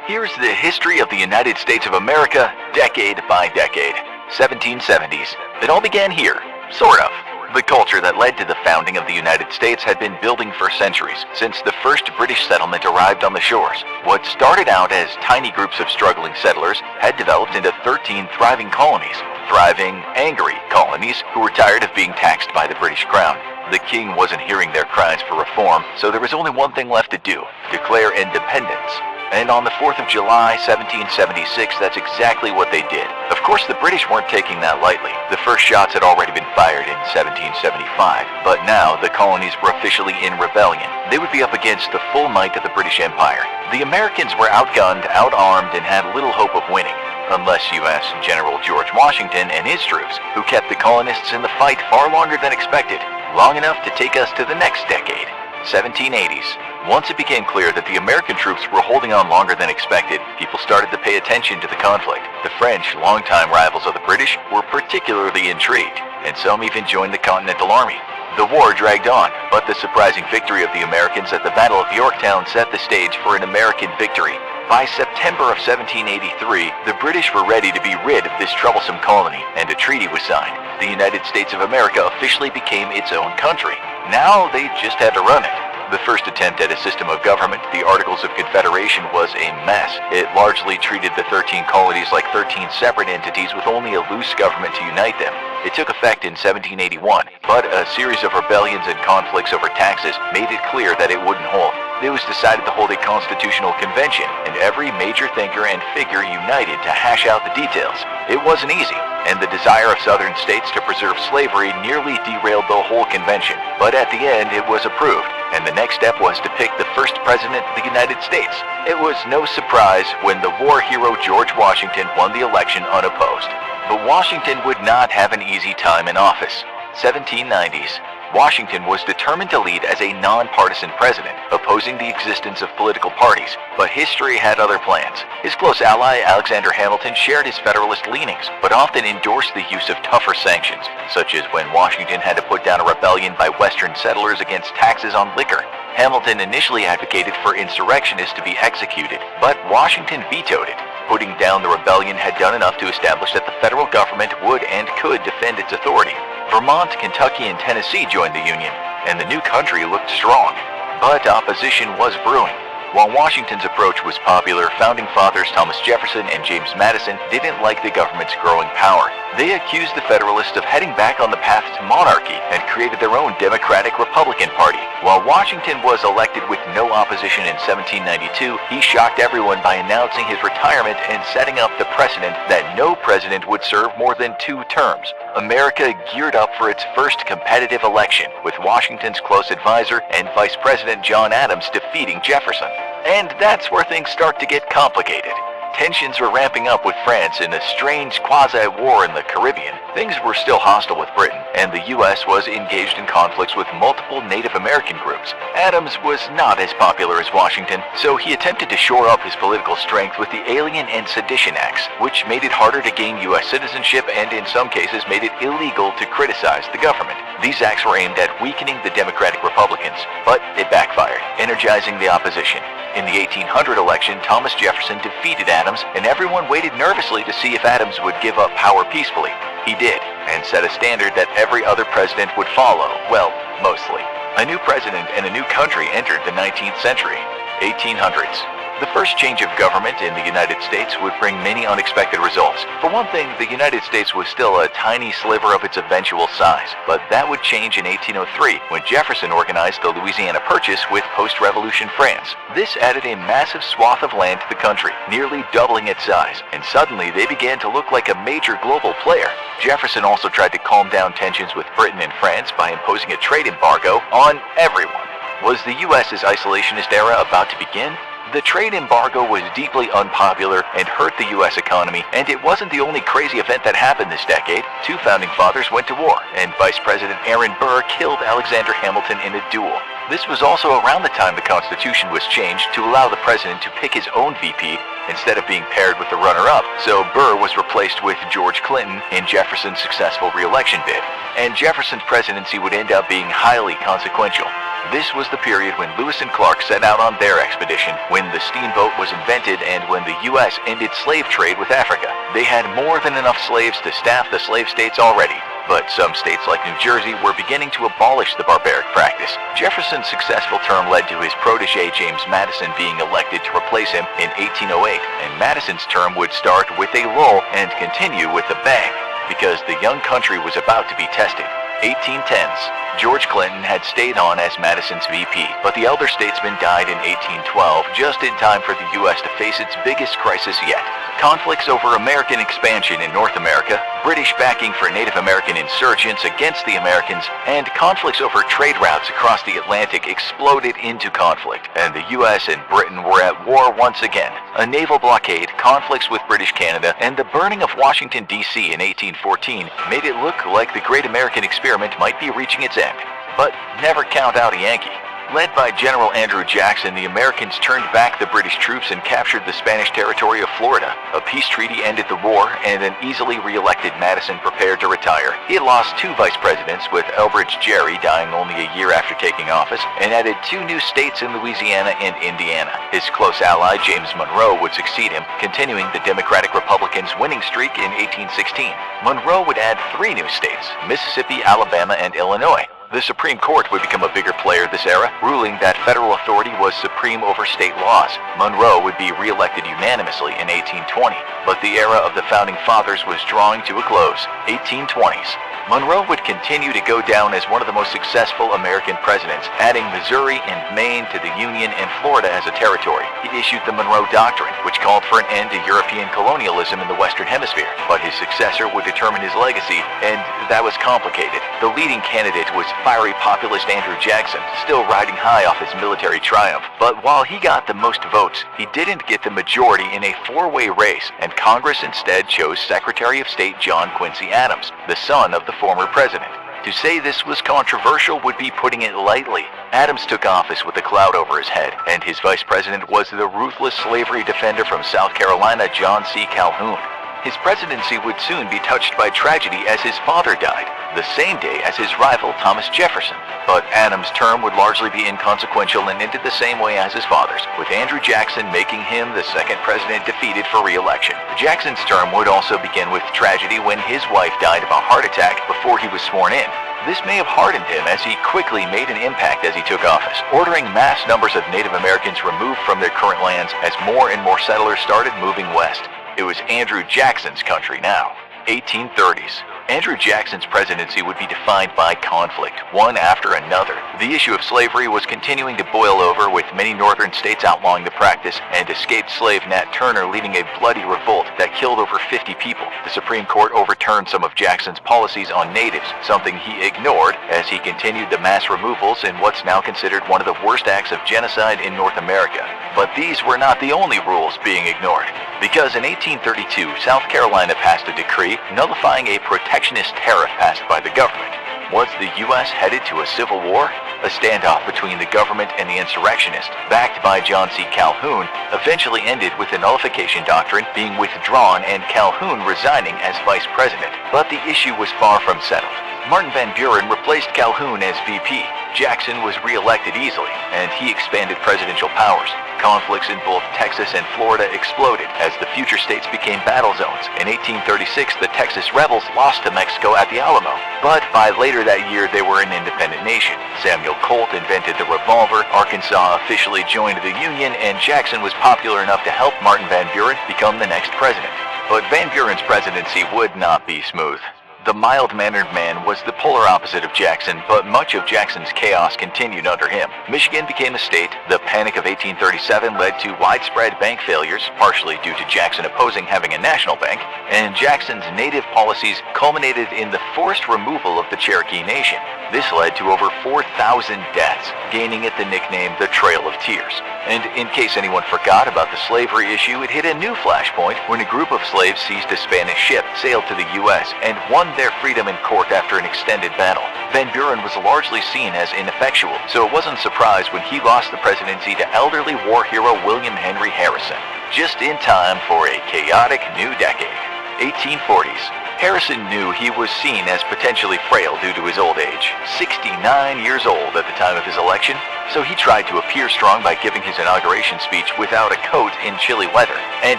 Here's the history of the United States of America, decade by decade. 1770s. It all began here, sort of. The culture that led to the founding of the United States had been building for centuries, since the first British settlement arrived on the shores. What started out as tiny groups of struggling settlers had developed into 13 thriving colonies. Thriving, angry colonies who were tired of being taxed by the British Crown. The king wasn't hearing their cries for reform, so there was only one thing left to do: declare independence. And on the 4th of July, 1776, that's exactly what they did. Of course, the British weren't taking that lightly. The first shots had already been fired in 1775, but now the colonies were officially in rebellion. They would be up against the full might of the British Empire. The Americans were outgunned, outarmed, and had little hope of winning. Unless you ask General George Washington and his troops, who kept the colonists in the fight far longer than expected, long enough to take us to the next decade, 1780s. Once it became clear that the American troops were holding on longer than expected, people started to pay attention to the conflict. The French, longtime rivals of the British, were particularly intrigued, and some even joined the Continental Army. The war dragged on, but the surprising victory of the Americans at the Battle of Yorktown set the stage for an American victory. By September of 1783, the British were ready to be rid of this troublesome colony, and a treaty was signed. The United States of America officially became its own country. Now they just had to run it. The first attempt at a system of government, the Articles of Confederation, was a mess. It largely treated the 13 colonies like 13 separate entities with only a loose government to unite them. It took effect in 1781, but a series of rebellions and conflicts over taxes made it clear that it wouldn't hold. It was decided to hold a constitutional convention, and every major thinker and figure united to hash out the details. It wasn't easy, and the desire of southern states to preserve slavery nearly derailed the whole convention. But at the end, it was approved, and the next step was to pick the first president of the United States. It was no surprise when the war hero George Washington won the election unopposed. But Washington would not have an easy time in office. 1790s. Washington was determined to lead as a nonpartisan president, opposing the existence of political parties, but history had other plans. His close ally, Alexander Hamilton, shared his Federalist leanings, but often endorsed the use of tougher sanctions, such as when Washington had to put down a rebellion by Western settlers against taxes on liquor. Hamilton initially advocated for insurrectionists to be executed, but Washington vetoed it. Putting down the rebellion had done enough to establish that the federal government would and could defend its authority. Vermont, Kentucky, and Tennessee joined the Union, and the new country looked strong. But opposition was brewing. While Washington's approach was popular, founding fathers Thomas Jefferson and James Madison didn't like the government's growing power. They accused the Federalists of heading back on the path to monarchy and created their own Democratic-Republican Party. While Washington was elected with no opposition in 1792, he shocked everyone by announcing his retirement and setting up the precedent that no president would serve more than 2 terms. America geared up for its first competitive election, with Washington's close advisor and Vice President John Adams defeating Jefferson. And that's where things start to get complicated. Tensions were ramping up with France in a strange quasi-war in the Caribbean. Things were still hostile with Britain, and the U.S. was engaged in conflicts with multiple Native American groups. Adams was not as popular as Washington, so he attempted to shore up his political strength with the Alien and Sedition Acts, which made it harder to gain U.S. citizenship and in some cases made it illegal to criticize the government. These acts were aimed at weakening the Democratic Republicans, but it backfired, energizing the opposition. In the 1800 election, Thomas Jefferson defeated Adams, and everyone waited nervously to see if Adams would give up power peacefully. He did, and set a standard that every other president would follow, well, mostly. A new president and a new country entered the 19th century, 1800s. The first change of government in the United States would bring many unexpected results. For one thing, the United States was still a tiny sliver of its eventual size, but that would change in 1803 when Jefferson organized the Louisiana Purchase with post-revolution France. This added a massive swath of land to the country, nearly doubling its size, and suddenly they began to look like a major global player. Jefferson also tried to calm down tensions with Britain and France by imposing a trade embargo on everyone. Was the U.S.'s isolationist era about to begin? The trade embargo was deeply unpopular and hurt the U.S. economy, and it wasn't the only crazy event that happened this decade. 2 founding fathers went to war, and Vice President Aaron Burr killed Alexander Hamilton in a duel. This was also around the time the Constitution was changed to allow the president to pick his own VP, instead of being paired with the runner-up, so Burr was replaced with George Clinton in Jefferson's successful re-election bid, and Jefferson's presidency would end up being highly consequential. This was the period when Lewis and Clark set out on their expedition, when the steamboat was invented, and when the U.S. ended slave trade with Africa. They had more than enough slaves to staff the slave states already, but some states like New Jersey were beginning to abolish the barbaric practice. Jefferson's successful term led to his protege James Madison being elected to replace him in 1808, and Madison's term would start with a lull and continue with a bang, because the young country was about to be tested. 1810s. George Clinton had stayed on as Madison's VP, but the elder statesman died in 1812, just in time for the U.S. to face its biggest crisis yet. Conflicts over American expansion in North America, British backing for Native American insurgents against the Americans, and conflicts over trade routes across the Atlantic exploded into conflict, and the U.S. and Britain were at war once again. A naval blockade, conflicts with British Canada, and the burning of Washington, D.C. in 1814 made it look like the great American experiment might be reaching its end. But never count out a Yankee. Led by General Andrew Jackson, the Americans turned back the British troops and captured the Spanish territory of Florida. A peace treaty ended the war, and an easily re-elected Madison prepared to retire. He had lost 2 vice presidents, with Elbridge Gerry dying only a year after taking office, and added 2 new states in Louisiana and Indiana. His close ally, James Monroe, would succeed him, continuing the Democratic Republicans' winning streak in 1816. Monroe would add 3 new states, Mississippi, Alabama, and Illinois. The Supreme Court would become a bigger player this era, ruling that federal authority was supreme over state laws. Monroe would be re-elected unanimously in 1820, but the era of the Founding Fathers was drawing to a close. 1820s. Monroe would continue to go down as one of the most successful American presidents, adding Missouri and Maine to the Union and Florida as a territory. He issued the Monroe Doctrine, which called for an end to European colonialism in the Western Hemisphere, but his successor would determine his legacy, and that was complicated. The leading candidate was fiery populist Andrew Jackson, still riding high off his military triumph. But while he got the most votes, he didn't get the majority in a 4-way race, and Congress instead chose Secretary of State John Quincy Adams, the son of the former president. To say this was controversial would be putting it lightly. Adams took office with a cloud over his head, and his vice president was the ruthless slavery defender from South Carolina, John C. Calhoun. His presidency would soon be touched by tragedy as his father died, the same day as his rival Thomas Jefferson. But Adams' term would largely be inconsequential and ended the same way as his father's, with Andrew Jackson making him the second president defeated for re-election. Jackson's term would also begin with tragedy when his wife died of a heart attack before he was sworn in. This may have hardened him as he quickly made an impact as he took office, ordering mass numbers of Native Americans removed from their current lands as more and more settlers started moving west. It was Andrew Jackson's country now. 1830s. Andrew Jackson's presidency would be defined by conflict, one after another. The issue of slavery was continuing to boil over, with many northern states outlawing the practice, and escaped slave Nat Turner leading a bloody revolt that killed over 50 people. The Supreme Court overturned some of Jackson's policies on natives, something he ignored as he continued the mass removals in what's now considered one of the worst acts of genocide in North America. But these were not the only rules being ignored, because in 1832, South Carolina passed a decree nullifying a protectionist tariff passed by the government. Was the U.S. headed to a civil war? A standoff between the government and the insurrectionists, backed by John C. Calhoun, eventually ended with the nullification doctrine being withdrawn and Calhoun resigning as vice president. But the issue was far from settled. Martin Van Buren replaced Calhoun as VP. Jackson was re-elected easily, and he expanded presidential powers. Conflicts in both Texas and Florida exploded as the future states became battle zones. In 1836, the Texas rebels lost to Mexico at the Alamo, but by later that year they were an independent nation. Samuel Colt invented the revolver, Arkansas officially joined the Union, and Jackson was popular enough to help Martin Van Buren become the next president. But Van Buren's presidency would not be smooth. The mild-mannered man was the polar opposite of Jackson, but much of Jackson's chaos continued under him. Michigan became a state. The Panic of 1837 led to widespread bank failures, partially due to Jackson opposing having a national bank, and Jackson's native policies culminated in the forced removal of the Cherokee Nation. This led to over 4,000 deaths, gaining it the nickname the Trail of Tears. And in case anyone forgot about the slavery issue, it hit a new flashpoint when a group of slaves seized a Spanish ship, sailed to the U.S., and 1 their freedom in court after an extended battle. Van Buren was largely seen as ineffectual, so it wasn't a surprise when he lost the presidency to elderly war hero William Henry Harrison, just in time for a chaotic new decade. 1840s. Harrison knew he was seen as potentially frail due to his old age, 69 years old at the time of his election, so he tried to appear strong by giving his inauguration speech without a coat in chilly weather, and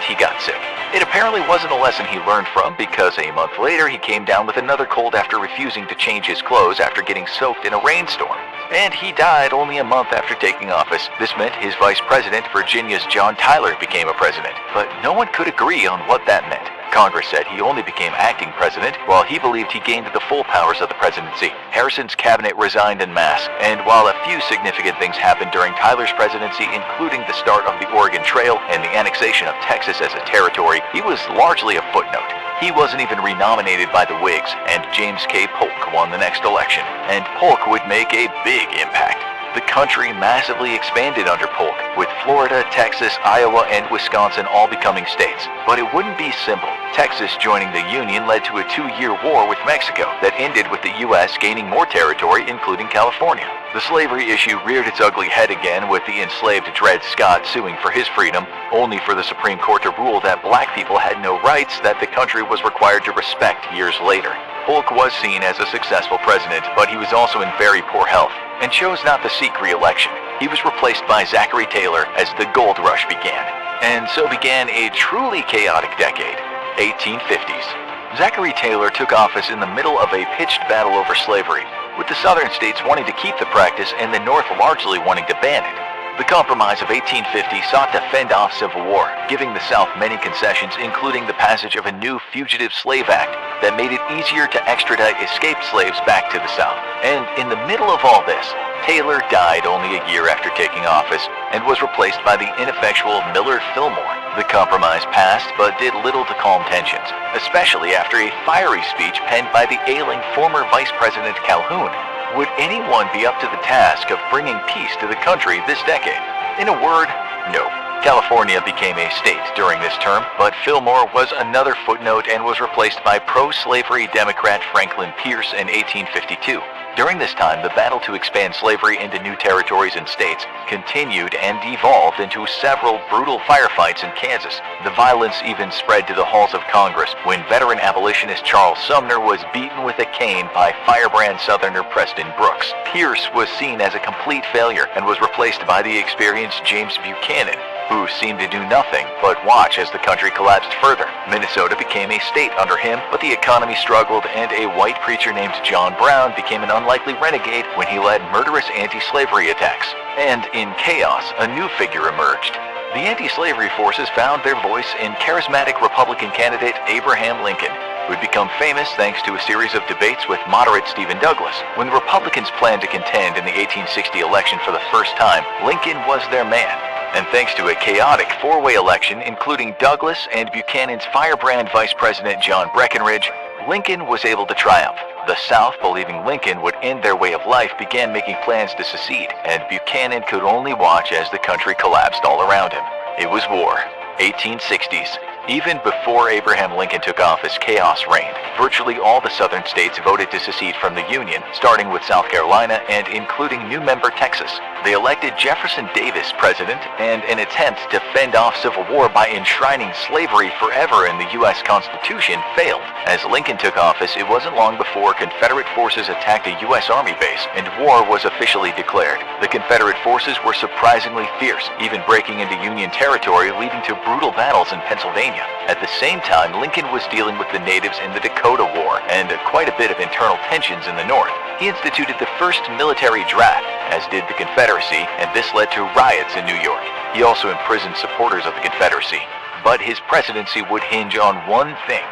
he got sick. It apparently wasn't a lesson he learned from, because a month later he came down with another cold after refusing to change his clothes after getting soaked in a rainstorm. And he died only a month after taking office. This meant his vice president, Virginia's John Tyler, became a president, but no one could agree on what that meant. Congress said he only became acting president, while he believed he gained the full powers of the presidency. Harrison's cabinet resigned en masse, and while a few significant things happened during Tyler's presidency, including the start of the Oregon Trail and the annexation of Texas as a territory, he was largely a footnote. He wasn't even renominated by the Whigs, and James K. Polk won the next election, and Polk would make a big impact. The country massively expanded under Polk, with Florida, Texas, Iowa, and Wisconsin all becoming states. But it wouldn't be simple. Texas joining the Union led to a 2-year war with Mexico that ended with the U.S. gaining more territory, including California. The slavery issue reared its ugly head again, with the enslaved Dred Scott suing for his freedom, only for the Supreme Court to rule that black people had no rights that the country was required to respect years later. Polk was seen as a successful president, but he was also in very poor health, and chose not to seek re-election. He was replaced by Zachary Taylor as the gold rush began. And so began a truly chaotic decade, 1850s. Zachary Taylor took office in the middle of a pitched battle over slavery, with the southern states wanting to keep the practice and the north largely wanting to ban it. The Compromise of 1850 sought to fend off civil war, giving the South many concessions, including the passage of a new Fugitive Slave Act that made it easier to extradite escaped slaves back to the South. And in the middle of all this, Taylor died only a year after taking office and was replaced by the ineffectual Millard Fillmore. The Compromise passed, but did little to calm tensions, especially after a fiery speech penned by the ailing former Vice President Calhoun. Would anyone be up to the task of bringing peace to the country this decade? In a word, no. California became a state during this term, but Fillmore was another footnote and was replaced by pro-slavery Democrat Franklin Pierce in 1852. During this time, the battle to expand slavery into new territories and states continued and devolved into several brutal firefights in Kansas. The violence even spread to the halls of Congress when veteran abolitionist Charles Sumner was beaten with a cane by firebrand Southerner Preston Brooks. Pierce was seen as a complete failure and was replaced by the experienced James Buchanan, who seemed to do nothing but watch as the country collapsed further. Minnesota became a state under him, but the economy struggled, and a white preacher named John Brown became an unlikely renegade when he led murderous anti-slavery attacks. And in chaos, a new figure emerged. The anti-slavery forces found their voice in charismatic Republican candidate Abraham Lincoln, who had become famous thanks to a series of debates with moderate Stephen Douglas. When the Republicans planned to contend in the 1860 election for the first time, Lincoln was their man. And thanks to a chaotic 4-way election, including Douglas and Buchanan's firebrand Vice President John Breckinridge, Lincoln was able to triumph. The South, believing Lincoln would end their way of life, began making plans to secede, and Buchanan could only watch as the country collapsed all around him. It was war. 1860s. Even before Abraham Lincoln took office, chaos reigned. Virtually all the southern states voted to secede from the Union, starting with South Carolina and including new member Texas. They elected Jefferson Davis president, and an attempt to fend off civil war by enshrining slavery forever in the U.S. Constitution failed. As Lincoln took office, it wasn't long before Confederate forces attacked a U.S. Army base, and war was officially declared. The Confederate forces were surprisingly fierce, even breaking into Union territory, leading to brutal battles in Pennsylvania. At the same time, Lincoln was dealing with the natives in the Dakota War, and quite a bit of internal tensions in the North. He instituted the first military draft, as did the Confederacy, and this led to riots in New York. He also imprisoned supporters of the Confederacy. But his presidency would hinge on one thing: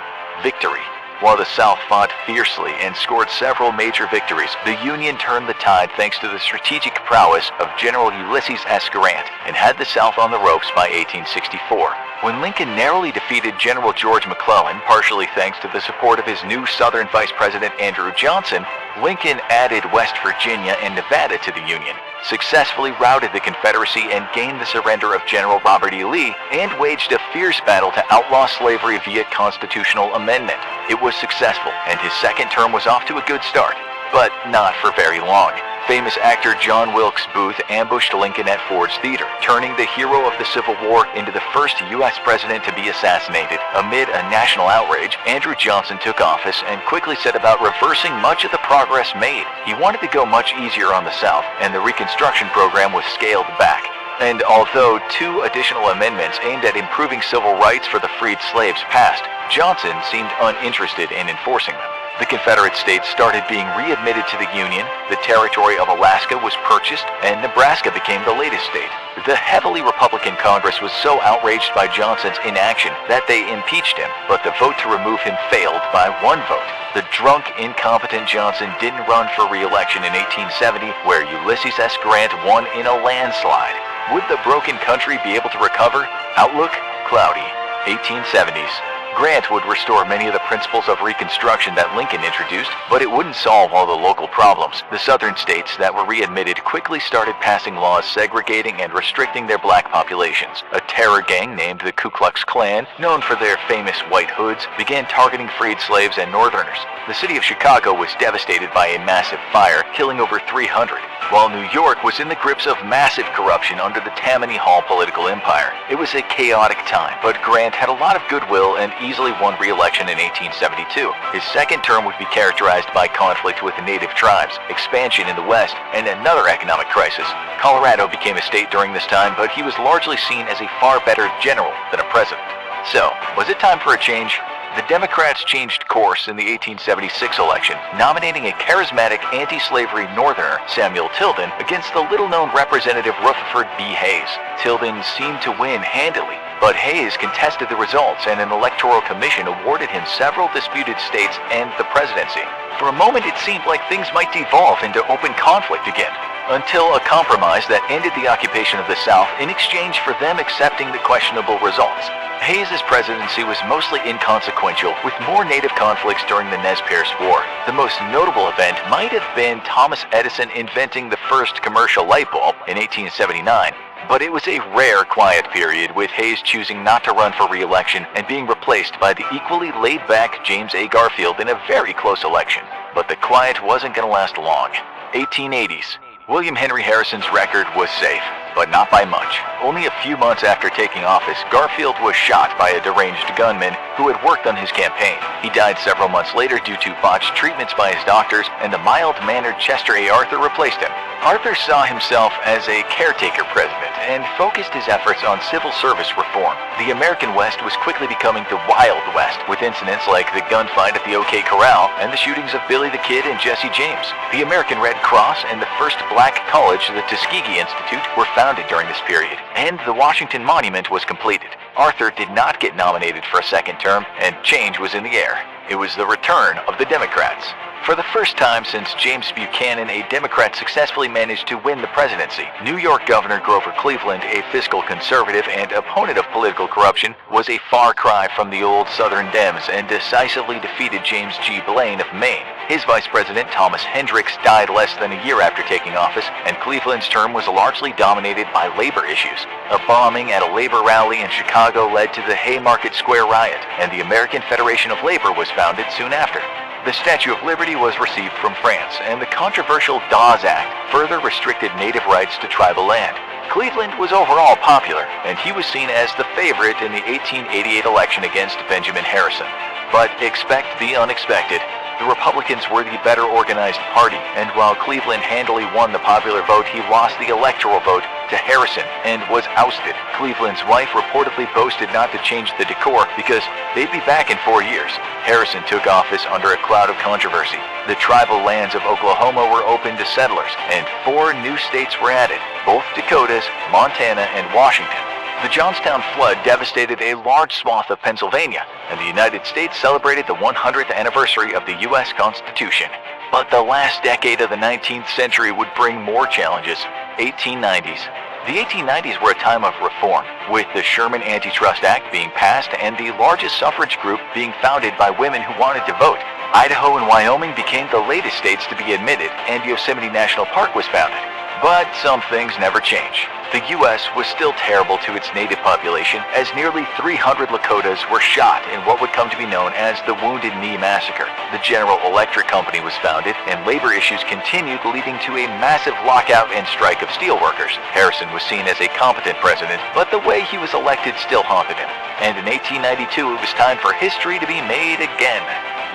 victory. While the South fought fiercely and scored several major victories, the Union turned the tide thanks to the strategic prowess of General Ulysses S. Grant, and had the South on the ropes by 1864. When Lincoln narrowly defeated General George McClellan, partially thanks to the support of his new Southern Vice President Andrew Johnson, Lincoln added West Virginia and Nevada to the Union, successfully routed the Confederacy and gained the surrender of General Robert E. Lee, and waged a fierce battle to outlaw slavery via constitutional amendment. It was successful, and his second term was off to a good start, but not for very long. Famous actor John Wilkes Booth ambushed Lincoln at Ford's Theater, turning the hero of the Civil War into the first U.S. president to be assassinated. Amid a national outrage, Andrew Johnson took office and quickly set about reversing much of the progress made. He wanted to go much easier on the South, and the Reconstruction program was scaled back. And although 2 additional amendments aimed at improving civil rights for the freed slaves passed, Johnson seemed uninterested in enforcing them. The Confederate states started being readmitted to the Union, the territory of Alaska was purchased, and Nebraska became the latest state. The heavily Republican Congress was so outraged by Johnson's inaction that they impeached him, but the vote to remove him failed by 1 vote. The drunk, incompetent Johnson didn't run for re-election in 1870, where Ulysses S. Grant won in a landslide. Would the broken country be able to recover? Outlook? Cloudy. 1870s. Grant would restore many of the principles of Reconstruction that Lincoln introduced, but it wouldn't solve all the local problems. The southern states that were readmitted quickly started passing laws segregating and restricting their black populations. A terror gang named the Ku Klux Klan, known for their famous white hoods, began targeting freed slaves and northerners. The city of Chicago was devastated by a massive fire, killing over 300, while New York was in the grips of massive corruption under the Tammany Hall political empire. It was a chaotic time, but Grant had a lot of goodwill and easily won re-election in 1872. His second term would be characterized by conflict with the native tribes, expansion in the West, and another economic crisis. Colorado became a state during this time, but he was largely seen as a far better general than a president. So, was it time for a change? The Democrats changed course in the 1876 election, nominating a charismatic anti-slavery Northerner, Samuel Tilden, against the little-known Representative Rutherford B. Hayes. Tilden seemed to win handily, but Hayes contested the results, and an electoral commission awarded him several disputed states and the presidency. For a moment, it seemed like things might devolve into open conflict again, until a compromise that ended the occupation of the South in exchange for them accepting the questionable results. Hayes' presidency was mostly inconsequential, with more native conflicts during the Nez Perce War. The most notable event might have been Thomas Edison inventing the first commercial light bulb in 1879, but it was a rare quiet period, with Hayes choosing not to run for re-election and being replaced by the equally laid-back James A. Garfield in a very close election. But the quiet wasn't going to last long. 1880s. William Henry Harrison's record was safe, but not by much. Only a few months after taking office, Garfield was shot by a deranged gunman who had worked on his campaign. He died several months later due to botched treatments by his doctors, and the mild-mannered Chester A. Arthur replaced him. Arthur saw himself as a caretaker president and focused his efforts on civil service reform. The American West was quickly becoming the Wild West, with incidents like the gunfight at the OK Corral and the shootings of Billy the Kid and Jesse James. The American Red Cross and the first black college, the Tuskegee Institute, were founded during this period, and the Washington Monument was completed. Arthur did not get nominated for a second term, and change was in the air. It was the return of the Democrats. For the first time since James Buchanan, a Democrat successfully managed to win the presidency. New York Governor Grover Cleveland, a fiscal conservative and opponent of political corruption, was a far cry from the old Southern Dems and decisively defeated James G. Blaine of Maine. His vice president, Thomas Hendricks, died less than a year after taking office, and Cleveland's term was largely dominated by labor issues. A bombing at a labor rally in Chicago led to the Haymarket Square riot, and the American Federation of Labor was founded soon after. The Statue of Liberty was received from France, and the controversial Dawes Act further restricted native rights to tribal land. Cleveland was overall popular, and he was seen as the favorite in the 1888 election against Benjamin Harrison. But expect the unexpected. The Republicans were the better organized party, and while Cleveland handily won the popular vote, he lost the electoral vote to Harrison and was ousted. Cleveland's wife reportedly boasted not to change the decor because they'd be back in 4 years. Harrison took office under a cloud of controversy. The tribal lands of Oklahoma were opened to settlers, and 4 new states were added, both Dakotas, Montana, and Washington. The Johnstown flood devastated a large swath of Pennsylvania, and the United States celebrated the 100th anniversary of the U.S. Constitution. But the last decade of the 19th century would bring more challenges. 1890s. The 1890s were a time of reform, with the Sherman Antitrust Act being passed and the largest suffrage group being founded by women who wanted to vote. Idaho and Wyoming became the latest states to be admitted, and Yosemite National Park was founded. But some things never change. The U.S. was still terrible to its native population, as nearly 300 Lakotas were shot in what would come to be known as the Wounded Knee Massacre. The General Electric Company was founded, and labor issues continued, leading to a massive lockout and strike of steelworkers. Harrison was seen as a competent president, but the way he was elected still haunted him. And in 1892, it was time for history to be made again.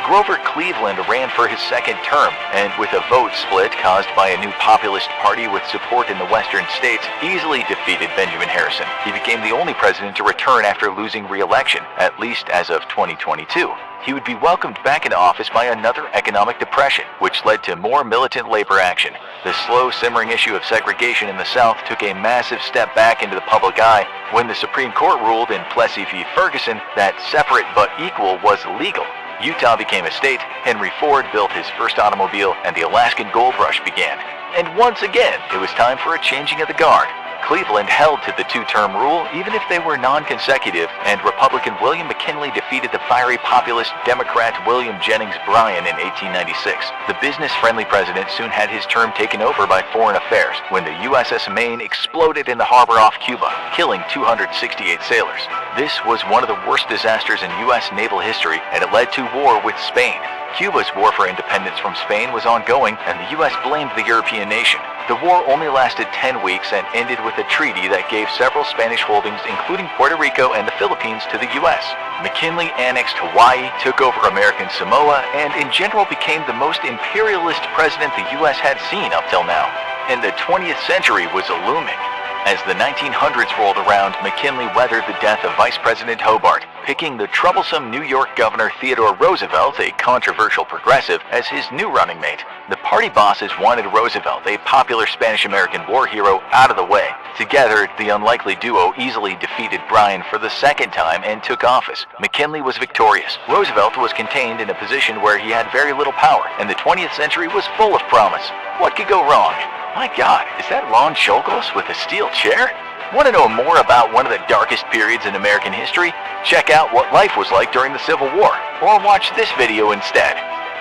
Grover Cleveland ran for his second term, and with a vote split caused by a new populist party with support in the western states, easily defeated Benjamin Harrison. He became the only president to return after losing re-election, at least as of 2022. He would be welcomed back into office by another economic depression, which led to more militant labor action. The slow simmering issue of segregation in the South took a massive step back into the public eye when the Supreme Court ruled in Plessy v. Ferguson that separate but equal was legal. Utah became a state, Henry Ford built his first automobile, and the Alaskan Gold Rush began. And once again, it was time for a changing of the guard. Cleveland held to the two-term rule even if they were non-consecutive, and Republican William McKinley defeated the fiery populist Democrat William Jennings Bryan in 1896. The business-friendly president soon had his term taken over by foreign affairs when the USS Maine exploded in the harbor off Cuba, killing 268 sailors. This was one of the worst disasters in U.S. naval history, and it led to war with Spain. Cuba's war for independence from Spain was ongoing, and the U.S. blamed the European nation. The war only lasted 10 weeks and ended with a treaty that gave several Spanish holdings, including Puerto Rico and the Philippines, to the U.S. McKinley annexed Hawaii, took over American Samoa, and in general became the most imperialist president the U.S. had seen up till now. And the 20th century was looming. As the 1900s rolled around, McKinley weathered the death of Vice President Hobart, picking the troublesome New York Governor Theodore Roosevelt, a controversial progressive, as his new running mate. The party bosses wanted Roosevelt, a popular Spanish-American war hero, out of the way. Together, the unlikely duo easily defeated Bryan for the second time and took office. McKinley was victorious. Roosevelt was contained in a position where he had very little power, and the 20th century was full of promise. What could go wrong? My God, is that Lon Cholos with a steel chair? Want to know more about one of the darkest periods in American history? Check out what life was like during the Civil War, or watch this video instead.